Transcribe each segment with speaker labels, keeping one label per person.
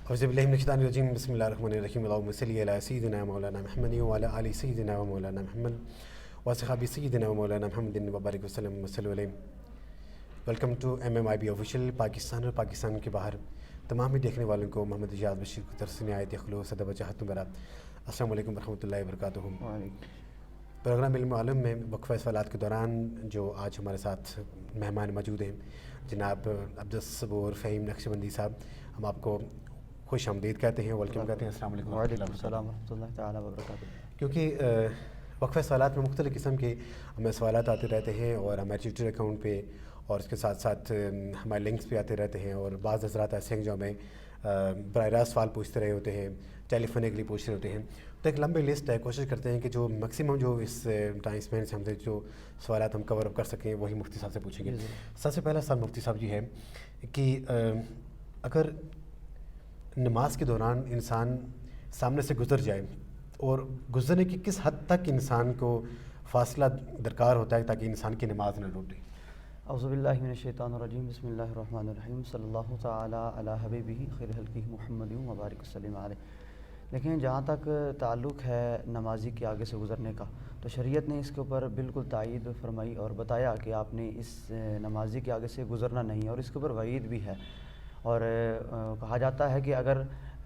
Speaker 1: اعوذ باللہ من الشیطان الرجیم بسم اللہ الرحمن الرحیم اللہم صلی علی سیدنا مولانا محمد وعلی آل سیدنا و مولانا محمد وصحابہ سیدنا و مولانا محمد وبارک وسلم وصلی علیہ. Welcome to MMIB official. Pakistan اور پاکستان کے باہر تمام ہی دیکھنے والوں کو محمد اجاز بشیر کی طرف سے نہایت خلوص ادب و چاہت برا السلام علیکم ورحمۃ اللہ وبرکاتہ. پروگرام علم عالم میں وقفہ سوالات کے دوران جو آج ہمارے ساتھ مہمان موجود ہیں جناب عبدالصبور فہیم نقشبندی صاحب، ہم آپ کو خوش آمدید کہتے ہیں، ویلکم کہتے ہیں. السلام علیکم.
Speaker 2: وعلیکم السلام ورحمۃ اللہ تعالیٰ وبرکاتہ.
Speaker 1: کیونکہ وقفہ سوالات میں مختلف قسم کے ہمیں سوالات آتے رہتے ہیں اور ہمارے ٹویٹر اکاؤنٹ پہ اور اس کے ساتھ ساتھ ہمارے لنکس پہ آتے رہتے ہیں، اور بعض حضرات ایسے ہیں جو ہمیں براہ راست سوال پوچھتے رہے ہوتے ہیں، ٹیلی فونکلی پوچھ رہے ہوتے ہیں. تو ایک لمبی لسٹ ہے، کوشش کرتے ہیں کہ جو میکسیمم جو اس ٹائم اسپین سے ہم سے جو سوالات ہم کور اپ کر سکیں وہی مفتی صاحب سے پوچھیں گے. سب سے پہلا سوال مفتی صاحب جی ہے کہ اگر نماز کے دوران انسان سامنے سے گزر جائے اور گزرنے کی کس حد تک انسان کو فاصلہ درکار ہوتا ہے تاکہ انسان کی نماز نہ ٹوٹے؟
Speaker 2: اعوذ باللہ من الشیطان الرجیم بسم اللہ الرحمن الرحیم صلی اللہ تعالیٰ علی حبیبہ خیر خلقہ محمد وبارک وسلم علیہ. لیکن جہاں تک تعلق ہے نمازی کے آگے سے گزرنے کا، تو شریعت نے اس کے اوپر بالکل تائید فرمائی اور بتایا کہ آپ نے اس نمازی کے آگے سے گزرنا نہیں ہے، اور اس کے اوپر وعید بھی ہے. اور کہا جاتا ہے کہ اگر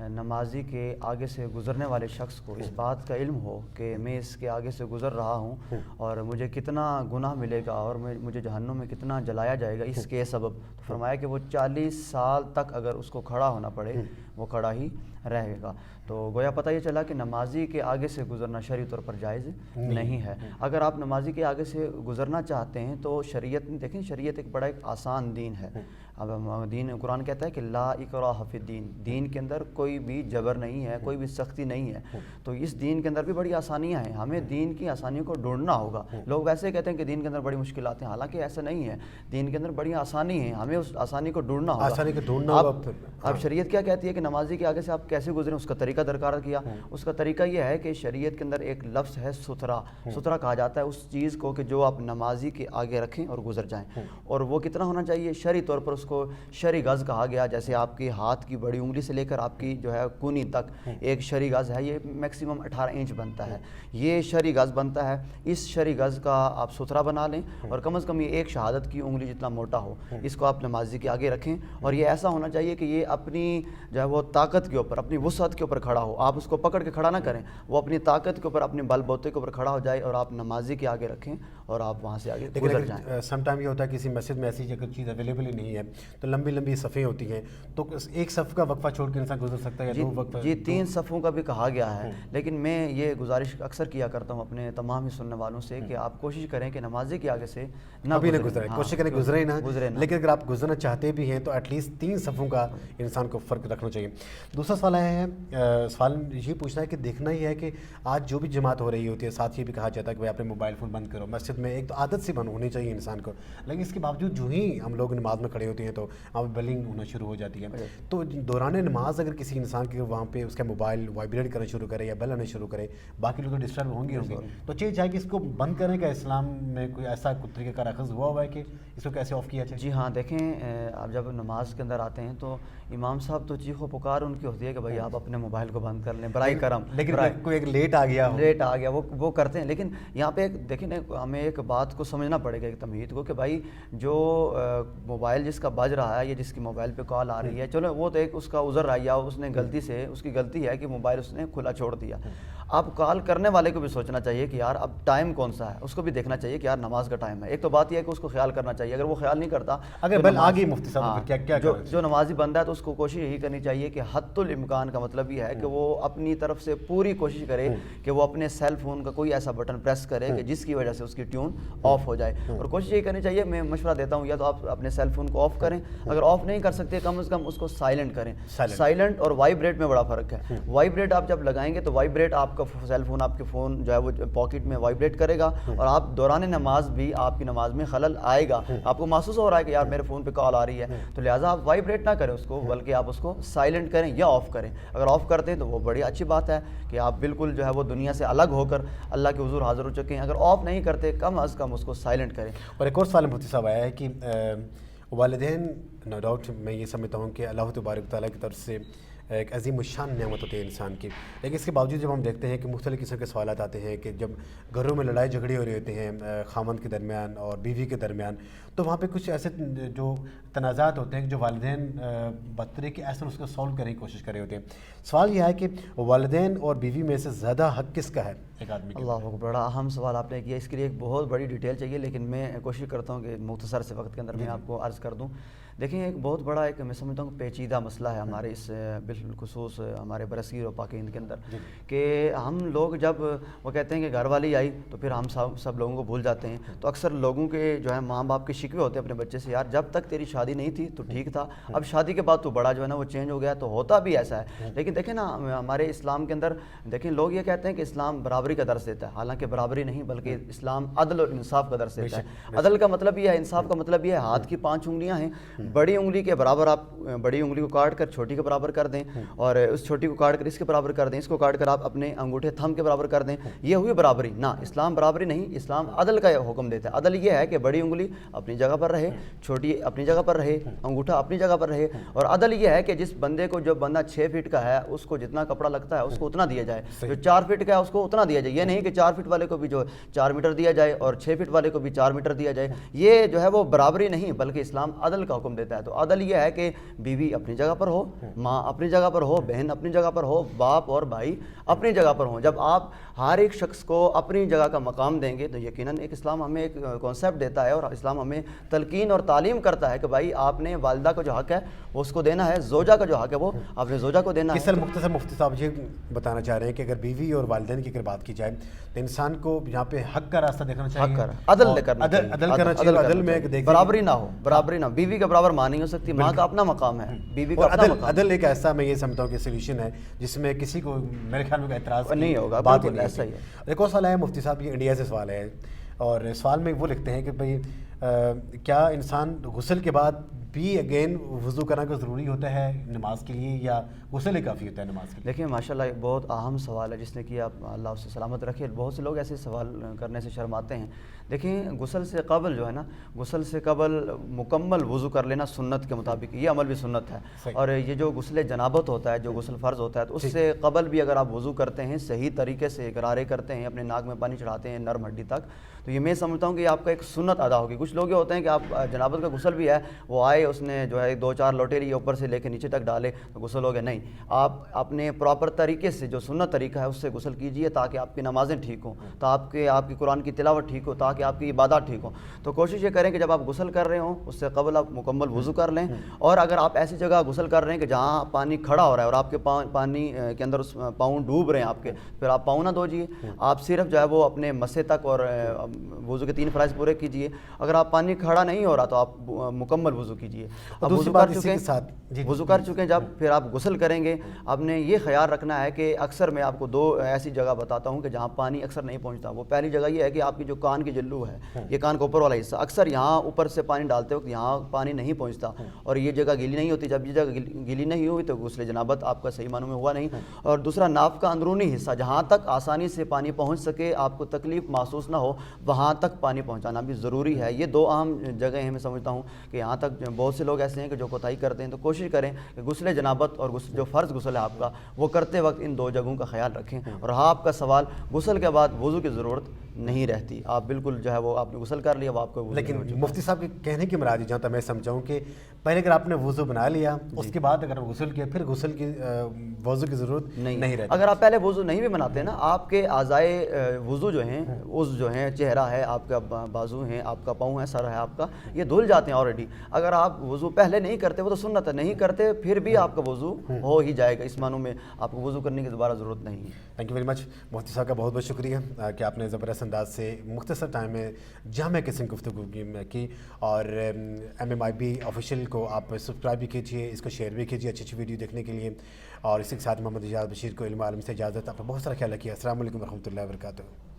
Speaker 2: نمازی کے آگے سے گزرنے والے شخص کو اس بات کا علم ہو کہ میں اس کے آگے سے گزر رہا ہوں اور مجھے کتنا گناہ ملے گا اور مجھے جہنم میں کتنا جلایا جائے گا اس کے سبب، تو فرمایا کہ وہ 40 سال تک اگر اس کو کھڑا ہونا پڑے وہ کھڑا ہی رہے گا. تو گویا پتہ یہ چلا کہ نمازی کے آگے سے گزرنا شرعی طور پر جائز نہیں ہے. اگر آپ نمازی کے آگے سے گزرنا چاہتے ہیں تو شریعت دیکھیں، شریعت ایک بڑا ایک آسان دین ہے. اب دین قرآن کہتا ہے کہ لا اکراہ فی الدین، دین کے اندر کوئی بھی جبر نہیں ہے، کوئی بھی سختی نہیں ہے. تو اس دین کے اندر بھی بڑی آسانیاں ہیں، ہمیں دین کی آسانیوں کو ڈھونڈنا ہوگا. لوگ ویسے کہتے ہیں کہ دین کے اندر بڑی مشکلات ہیں، حالانکہ ایسا نہیں ہے. دین کے اندر بڑی آسانی ہیں، ہمیں اس آسانی کو ڈھونڈنا ہوگا. اب شریعت کیا کہتی ہے کہ نمازی کے آگے سے آپ کیسے گزریں، اس کا طریقہ درکار کیا. اس کا طریقہ یہ ہے کہ شریعت کے اندر ایک لفظ ہے سترا. سترا کہا جاتا ہے اس چیز کو کہ جو آپ نمازی کے آگے رکھیں اور گزر جائیں. اور وہ کتنا ہونا چاہیے؟ شرعی طور پر اس کو شرعی گز کہا گیا. جیسے آپ کے ہاتھ کی بڑی انگلی سے لے کر آپ کی جو ہے کونی تک ایک شرعی گز ہے، یہ میکسیمم 18 انچ بنتا ہے. یہ شرعی گز بنتا ہے. اس شرعی گز کا آپ سترا بنا لیں اور کم از کم یہ ایک شہادت کی انگلی جتنا موٹا ہو اس کو آپ نمازی کے آگے رکھیں. اور یہ ایسا ہونا چاہیے کہ یہ اپنی جو ہے وہ طاقت کے اوپر، اپنی وسعت کے اوپر کھڑا ہو. آپ اس کو پکڑ کے کھڑا نہ کریں، وہ اپنی طاقت کے اوپر، اپنے بل بوتے کے اوپر کھڑا ہو جائے اور آپ نمازی کے آگے رکھیں اور آپ وہاں سے آگے گزر جائیں.
Speaker 1: سم ٹائم یہ ہوتا ہے کسی مسجد میں ایسی جگہ چیز اویلیبل ہی نہیں ہے تو لمبی لمبی صفیں ہوتی ہیں، تو ایک صف کا وقفہ چھوڑ کے انسان گزر سکتا ہے یا دو وقفہ؟
Speaker 2: جی 3 صفوں کا بھی کہا گیا ہے. لیکن میں یہ گزارش اکثر کیا کرتا ہوں اپنے تمام ہی سننے والوں سے کہ آپ کوشش کریں کہ نمازی کے آگے سے نہ گزریں.
Speaker 1: کوشش کریں گزرے نہ. لیکن اگر آپ گزرنا چاہتے بھی ہیں تو ایٹ لیسٹ 3 صفوں کا انسان کو فرق رکھنا چاہیے. دوسرا سوال ہے، سوال یہ پوچھنا ہے کہ دیکھنا ہی ہے کہ آج جو بھی جماعت ہو رہی ہوتی ہے، ساتھ یہ بھی کہا جاتا ہے کہ بھائی اپنے موبائل فون بند کرو. مسجد میں ایک تو عادت سے بند ہونی چاہیے انسان کو، لیکن اس کے باوجود جو ہی ہم لوگ نماز میں کھڑے ہوتے ہیں تو وہاں پہ بلنگ ہونا شروع ہو جاتی ہے. تو دوران نماز اگر کسی انسان کے وہاں پہ اس کا موبائل وائبریٹ کرنا شروع کرے یا بیل آنا شروع کرے، باقی لوگ تو ڈسٹرب ہوں گے تو چاہیے کہ اس کو بند کرنے کا اسلام میں کوئی ایسا طریقہ کار اخذ ہوا ہے کہ اس کو کیسے آف کیا جائے؟
Speaker 2: جی ہاں، دیکھیں آپ جب نماز کے اندر آتے ہیں تو امام صاحب تو چیخ و پکار ان کی ہوتی ہے کہ بھائی آپ اپنے موبائل کو بند کر لیں برائے کرم.
Speaker 1: لیکن کوئی ایک لیٹ آ گیا
Speaker 2: وہ کرتے ہیں. لیکن یہاں پہ دیکھیں ہمیں ایک بات کو سمجھنا پڑے گا، ایک تمہید کو، کہ بھائی جو موبائل جس کا بج رہا ہے یا جس کی موبائل پہ کال آ رہی ہے، چلو وہ تو ایک اس کا عذر رہا، یا اس نے غلطی سے، اس کی غلطی ہے کہ موبائل اس نے کھلا چھوڑ دیا. اب کال کرنے والے کو بھی سوچنا چاہیے کہ یار اب ٹائم کون سا ہے، اس کو بھی دیکھنا چاہیے کہ یار نماز کا ٹائم ہے. ایک تو بات یہ ہے کہ اس کو خیال کرنا چاہیے. اگر وہ خیال نہیں کرتا،
Speaker 1: اگر بل آ گئی مفتی صاحب کیا
Speaker 2: جو نمازی بندہ ہے تو اس کو کوشش یہی کرنی چاہیے کہ حت الامکان کا مطلب یہ ہے کہ وہ اپنی طرف سے پوری کوشش کرے کہ وہ اپنے سیل فون کا کوئی ایسا بٹن پریس کرے کہ جس کی وجہ سے اس کی ٹیون آف ہو جائے. اور کوشش یہی کرنی چاہیے، میں مشورہ دیتا ہوں، یا تو آپ اپنے سیل فون کو آف کریں، اگر آف نہیں کر سکتے کم از کم اس کو سائلنٹ کریں. سائلنٹ اور وائبریٹ میں بڑا فرق ہے. وائبریٹ آپ جب لگائیں گے تو وائبریٹ آپ کا سیل فون، آپ کے فون جو ہے وہ پاکٹ میں وائبریٹ کرے گا اور آپ دوران نماز بھی آپ کی نماز میں خلل آئے گا. آپ کو محسوس ہو رہا ہے کہ یار میرے فون پہ کال آ رہی ہے، تو لہٰذا آپ وائبریٹ نہ کریں اس کو، بلکہ آپ اس کو سائلنٹ کریں یا آف کریں. اگر آف کرتے ہیں تو وہ بڑی اچھی بات ہے کہ آپ بالکل جو ہے وہ دنیا سے الگ ہو کر اللہ کے حضور حاضر ہو چکے ہیں. اگر آف نہیں کرتے کم از کم اس کو سائلنٹ کریں.
Speaker 1: اور ایک اور سوال مفتی صاحب آیا ہے کہ والدین نو ڈاؤٹ میں یہ سمجھتا ہوں کہ اللہ تبارک تعالیٰ کی طرف سے ایک عظیم الشان نعمت ہوتی ہے انسان کی. لیکن اس کے باوجود جب ہم دیکھتے ہیں کہ مختلف قسم کے سوالات آتے ہیں کہ جب گھروں میں لڑائی جھگڑے ہو رہے ہوتے ہیں خاوند کے درمیان اور بیوی کے درمیان, تو وہاں پہ کچھ ایسے جو تنازعات ہوتے ہیں جو والدین بطریقے ایسے اس کو سولو کرنے کی کوشش کر رہے ہوتے ہیں. سوال یہ ہے کہ والدین اور بیوی میں سے زیادہ حق کس کا ہے ایک آدمی کا؟
Speaker 2: اللہ کو بڑا اہم سوال آپ نے کیا, اس کے لیے ایک بہت بڑی ڈیٹیل چاہیے, لیکن میں کوشش کرتا ہوں کہ مختصر سے وقت کے اندر میں آپ کو عرض کر دوں. دیکھیں ایک بہت بڑا ایک میں سمجھتا ہوں کہ پیچیدہ مسئلہ ہے ہمارے اس بالخصوص ہمارے برصغیر و پاک ہند کے اندر, کہ ہم لوگ جب وہ کہتے ہیں کہ گھر والی آئی تو پھر ہم سب لوگوں کو بھول جاتے ہیں. تو اکثر لوگوں کے جو ہے ماں باپ کے شکوے ہوتے ہیں اپنے بچے سے, یار جب تک تیری شادی نہیں تھی تو ٹھیک تھا, اب شادی کے بعد تو بڑا جو ہے نا وہ چینج ہو گیا. تو ہوتا بھی ایسا ہے, لیکن دیکھیں نا ہمارے اسلام کے اندر دیکھیں لوگ یہ کہتے ہیں کہ اسلام برابری کا درس دیتا ہے, حالانکہ برابری نہیں بلکہ اسلام عدل اور انصاف کا درس دیتا ہے. عدل کا مطلب یہ ہے, انصاف کا مطلب یہ ہے, ہاتھ کی 5 انگلیاں ہیں, بڑی انگلی کے برابر آپ بڑی انگلی کو کاٹ کر چھوٹی کے برابر کر دیں, اور اس چھوٹی کو کاٹ کر اس کے برابر کر دیں, اس کو کاٹ کر آپ اپنے انگوٹھے تھم کے برابر کر دیں, یہ ہوئی برابری. نہ, اسلام برابری نہیں, اسلام عدل کا حکم دیتا ہے. عدل یہ ہے کہ بڑی انگلی اپنی جگہ پر رہے, چھوٹی اپنی جگہ پر رہے, انگوٹھا اپنی جگہ پر رہے. اور عدل یہ ہے کہ جس بندے کو, جو بندہ 6 فٹ کا ہے اس کو جتنا کپڑا لگتا ہے اس کو اتنا دیا جائے, جو 4 فٹ کا ہے اس کو اتنا دیا جائے. یہ نہیں کہ 4 فٹ والے کو بھی جو 4 میٹر دیا جائے اور 6 فٹ والے کو بھی 4 میٹر دیا جائے. یہ جو ہے وہ برابری نہیں بلکہ اسلام عدل کا حکم دیتا ہے. تو عدل یہ ہے کہ بیوی اپنی جگہ پر ہو, ماں اپنی جگہ پر ہو, بہن اپنی جگہ پر ہو, باپ اور بھائی اپنی جگہ پر ہوں. جب آپ ہر ایک شخص کو اپنی جگہ کا مقام دیں گے تو یقیناً ایک اسلام ہمیں ایک کانسیپٹ دیتا ہے, اور اسلام ہمیں تلقین اور تعلیم کرتا ہے کہ بھائی آپ نے والدہ کو جو حق ہے وہ اس کو دینا ہے, زوجہ کا جو حق ہے وہ اپنے زوجہ کو دینا ہے.
Speaker 1: اس مختصر مفتی صاحب یہ بتانا چاہ رہے ہیں کہ اگر بیوی اور والدین کی اگر بات کی جائے تو انسان کو یہاں پہ حق کا راستہ دیکھنا چاہیے,
Speaker 2: عدل کرنا
Speaker 1: چاہیے, عدل میں
Speaker 2: برابری نہ ہو, برابری نہ, بیوی کا برابر ماں نہیں ہو سکتی, ماں کا اپنا مقام ہے, بیوی کا اپنا مقام.
Speaker 1: عدل ایک ایسا میں یہ سمجھتا ہوں کہ سولوشن ہے جس میں کسی کو میرے خیال میں اعتراض
Speaker 2: نہیں ہوگا,
Speaker 1: بات
Speaker 2: بالکل ایسا ہی ہے.
Speaker 1: ایک اور سوال ہے مفتی صاحب, یہ انڈیا سے سوال ہے, اور سوال میں وہ لکھتے ہیں کہ بھئی کیا انسان غسل کے بعد بھی اگین وضو کرنا کو ضروری ہوتا ہے نماز کے لیے, یا غسل ہی کافی ہوتا ہے نماز کے لیے؟
Speaker 2: دیکھیں ماشاءاللہ ایک بہت اہم سوال ہے جس نے کیا, اللہ اس سے سلامت رکھے. بہت سے لوگ ایسے سوال کرنے سے شرماتے ہیں. دیکھیں غسل سے قبل جو ہے نا, غسل سے قبل مکمل وضو کر لینا سنت کے مطابق, یہ عمل بھی سنت ہے. اور یہ جو غسل جنابت ہوتا ہے, جو غسل فرض ہوتا ہے, تو اس سے قبل بھی اگر آپ وضو کرتے ہیں, صحیح طریقے سے غرارے کرتے ہیں, اپنے ناک میں پانی چڑھاتے ہیں نرم ہڈی تک, تو یہ میں سمجھتا ہوں کہ آپ کا ایک سنت ادا ہوگی. کچھ لوگ یہ ہوتے ہیں کہ آپ جنابت کا غسل بھی ہے, وہ آئے اس نے جو ہے 2-4 لوٹے لیے, اوپر سے لے کے نیچے تک ڈالے تو غسل ہو گیا. نہیں, آپ اپنے پراپر طریقے سے جو سنت طریقہ ہے اس سے غسل کیجئے تاکہ آپ کی نمازیں ٹھیک ہوں, تو آپ کی قرآن کی تلاوت ٹھیک ہو, تاکہ آپ کی عبادات ٹھیک ہوں. تو کوشش یہ کریں کہ جب آپ غسل کر رہے ہوں اس سے قبل آپ مکمل وضو کر لیں. اور اگر آپ ایسی جگہ غسل کر رہے ہیں کہ جہاں پانی کھڑا ہو رہا ہے اور آپ کے پانی کے اندر پاؤں ڈوب رہے ہیں آپ کے, پھر آپ پاؤں نہ دھوجیے, آپ صرف جو ہے وہ اپنے مسے تک اور وضو کے 3 فرائض پورے کیجئے. اگر آپ پانی کھڑا نہیں ہو رہا تو آپ مکمل وضو کیجئے. اب وضو کر چکے جب پھر آپ غسل کریں گے, آپ نے یہ خیال رکھنا ہے کہ اکثر میں آپ کو 2 ایسی جگہ بتاتا ہوں کہ جہاں پانی اکثر نہیں پہنچتا. وہ پہلی جگہ یہ ہے کہ آپ کی جو کان کی جلو ہے, یہ کان کا اوپر والا حصہ, اکثر یہاں اوپر سے پانی ڈالتے وقت یہاں پانی نہیں پہنچتا اور یہ جگہ گیلی نہیں ہوتی. جب یہ جگہ گیلی نہیں ہوئی تو غسل جنابت آپ کا صحیح معنوں میں ہوا نہیں. اور دوسرا, ناف کا اندرونی حصہ جہاں تک آسانی سے پانی پہنچ سکے, آپ کو تکلیف محسوس نہ ہو, وہاں تک پانی پہنچانا بھی ضروری ہے. یہ 2 اہم جگہیں ہیں میں سمجھتا ہوں کہ یہاں تک بہت سے لوگ ایسے ہیں کہ جو کوتاہی کرتے ہیں. تو کوشش کریں کہ غسل جنابت اور جو فرض غسل ہے آپ کا, وہ کرتے وقت ان 2 جگہوں کا خیال رکھیں. اور ہاں, آپ کا سوال, غسل کے بعد وضو کی ضرورت نہیں رہتی, آپ بالکل جو ہے وہ آپ نے غسل کر لیا, وہ آپ کو.
Speaker 1: لیکن مفتی صاحب کے کہنے کی مراد جہاں تک میں سمجھاؤں کہ پہلے اگر آپ نے وضو بنا لیا, اس کے بعد اگر غسل کیا, پھر غسل کی وضو کی ضرورت نہیں رہتی.
Speaker 2: اگر آپ پہلے وضو نہیں بھی بناتے نا, آپ کے اعضائے وضو جو ہیں, عضو جو ہیں, چہرہ ہے آپ کا, بازو ہیں آپ کا, پاؤں ہے, سر ہے آپ کا, یہ دھل جاتے ہیں آلریڈی. اگر آپ وضو پہلے نہیں کرتے, وہ تو سنت ہے, نہیں کرتے پھر بھی آپ کا وضو ہو ہی جائے گا. اس معنوں میں آپ کو وضو کرنے کی دوبارہ ضرورت نہیں ہے.
Speaker 1: تھینک یو ویری مچ مفتی صاحب کا بہت بہت شکریہ کہ آپ نے زبردست انداز سے مختصر ٹائم میں جامع قسم گفتگو کی. اور MMIB آفیشیل کو آپ سبسکرائب بھی کیجیے, اس کو شیئر بھی کیجیے اچھی ویڈیو دیکھنے کے لیے. اور اسی کے ساتھ محمد اجاز بشیر کو علم عالم سے اجازت. آپ نے بہت سارا خیال رکھیے. السلام علیکم ورحمۃ اللہ وبرکاتہ.